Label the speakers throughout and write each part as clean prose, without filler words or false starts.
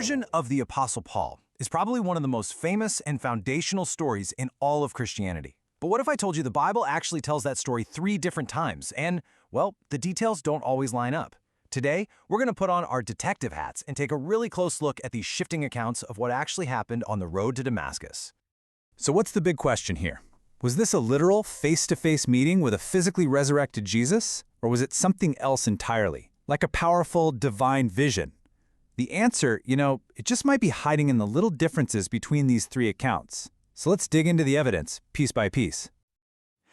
Speaker 1: vision of the Apostle Paul is probably one of the most famous and foundational stories in all of Christianity. But what if I told you the Bible actually tells that story 3 different times and, well, the details don't always line up? Today, we're going to put on our detective hats and take a really close look at these shifting accounts of what actually happened on the road to Damascus.
Speaker 2: So what's the big question here? Was this a literal face-to-face meeting with a physically resurrected Jesus? Or was it something else entirely, like a powerful divine vision? The answer, it just might be hiding in the little differences between these 3 accounts. So let's dig into the evidence, piece by piece.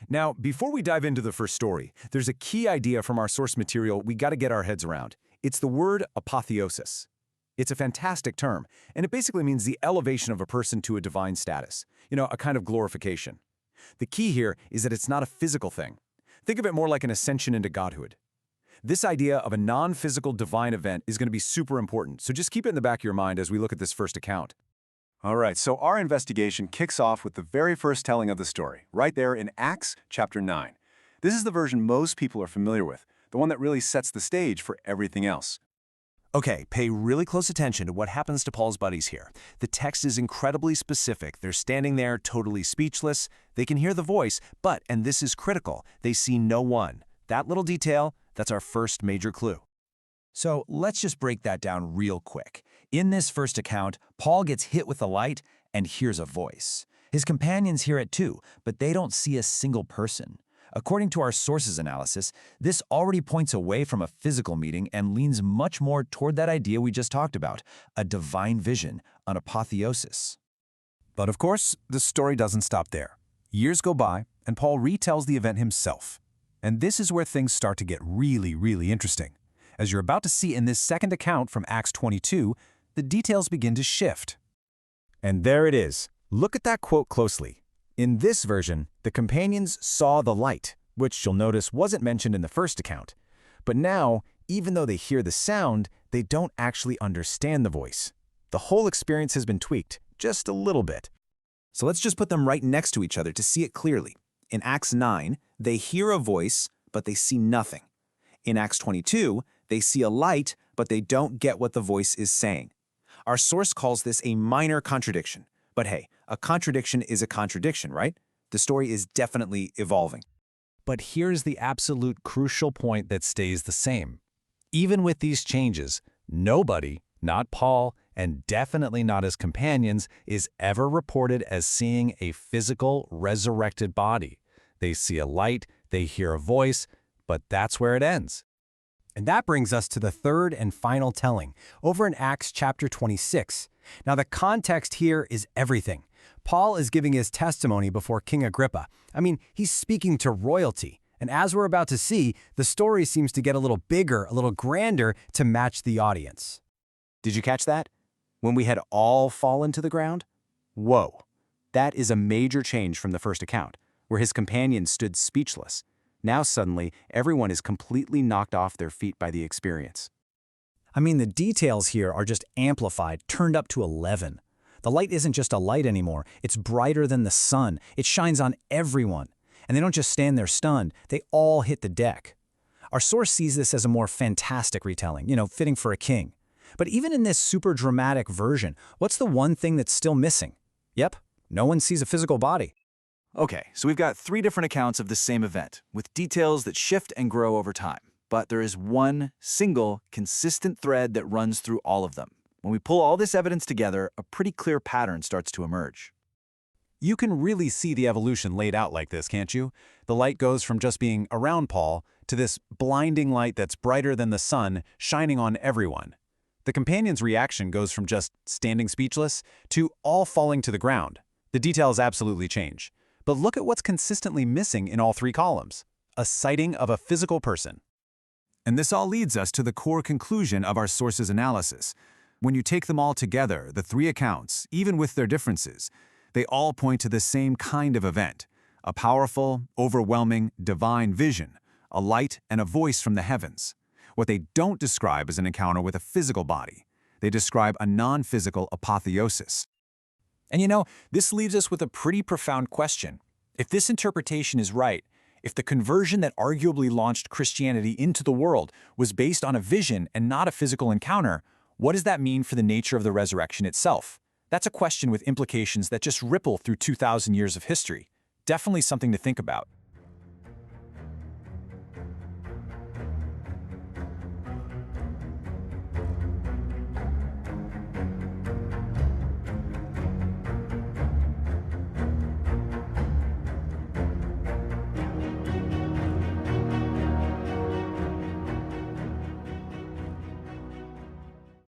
Speaker 3: Now, before we dive into the first story, there's a key idea from our source material we got to get our heads around. It's the word apotheosis. It's a fantastic term, and it basically means the elevation of a person to a divine status, a kind of glorification. The key here is that it's not a physical thing. Think of it more like an ascension into godhood. This idea of a non-physical divine event is going to be super important, so just keep it in the back of your mind as we look at this first account.
Speaker 4: All right, so our investigation kicks off with the very first telling of the story, right there in Acts chapter 9. This is the version most people are familiar with, the one that really sets the stage for everything else.
Speaker 1: Okay, pay really close attention to what happens to Paul's buddies here. The text is incredibly specific. They're standing there totally speechless. They can hear the voice, but, and this is critical, they see no one. That little detail, that's our first major clue. So let's just break that down real quick. In this first account, Paul gets hit with a light and hears a voice. His companions hear it too, but they don't see a single person. According to our sources analysis, this already points away from a physical meeting and leans much more toward that idea we just talked about, a divine vision, an apotheosis.
Speaker 2: But of course, the story doesn't stop there. Years go by, and Paul retells the event himself. And this is where things start to get really interesting. As you're about to see in this second account from Acts 22, the details begin to shift. And there it is. Look at that quote closely. In this version, the companions saw the light, which you'll notice wasn't mentioned in the first account. But now, even though they hear the sound, they don't actually understand the voice. The whole experience has been tweaked, just a little bit. So let's just put them right next to each other to see it clearly. In Acts 9, they hear a voice, but they see nothing. In Acts 22, they see a light, but they don't get what the voice is saying. Our source calls this a minor contradiction. But hey, a contradiction is a contradiction, right? The story is definitely evolving. But here's the absolute crucial point that stays the same. Even with these changes, nobody, not Paul, and definitely not his companions, is ever reported as seeing a physical, resurrected body. They see a light, they hear a voice, but that's where it ends.
Speaker 1: And that brings us to the third and final telling, over in Acts chapter 26. Now, the context here is everything. Paul is giving his testimony before King Agrippa. He's speaking to royalty. And as we're about to see, the story seems to get a little bigger, a little grander to match the audience.
Speaker 3: Did you catch that? When we had all fallen to the ground? Whoa. That is a major change from the first account, where his companions stood speechless. Now suddenly, everyone is completely knocked off their feet by the experience.
Speaker 1: The details here are just amplified, turned up to 11. The light isn't just a light anymore. It's brighter than the sun. It shines on everyone. And they don't just stand there stunned. They all hit the deck. Our source sees this as a more fantastic retelling, fitting for a king. But even in this super dramatic version, what's the one thing that's still missing? Yep, no one sees a physical body.
Speaker 5: Okay, so we've got 3 different accounts of the same event, with details that shift and grow over time. But there is one single, consistent thread that runs through all of them. When we pull all this evidence together, a pretty clear pattern starts to emerge.
Speaker 2: You can really see the evolution laid out like this, can't you? The light goes from just being around Paul to this blinding light that's brighter than the sun, shining on everyone. The companions' reaction goes from just standing speechless to all falling to the ground. The details absolutely change. But look at what's consistently missing in all 3 columns: a sighting of a physical person.
Speaker 3: And this all leads us to the core conclusion of our sources analysis. When you take them all together, the 3 accounts, even with their differences, they all point to the same kind of event: a powerful, overwhelming, divine vision, a light and a voice from the heavens. What they don't describe is an encounter with a physical body. They describe a non-physical apotheosis.
Speaker 2: And this leaves us with a pretty profound question. If this interpretation is right, if the conversion that arguably launched Christianity into the world was based on a vision and not a physical encounter, What does that mean for the nature of the resurrection itself? That's a question with implications that just ripple through 2,000 years of history. Definitely something to think about.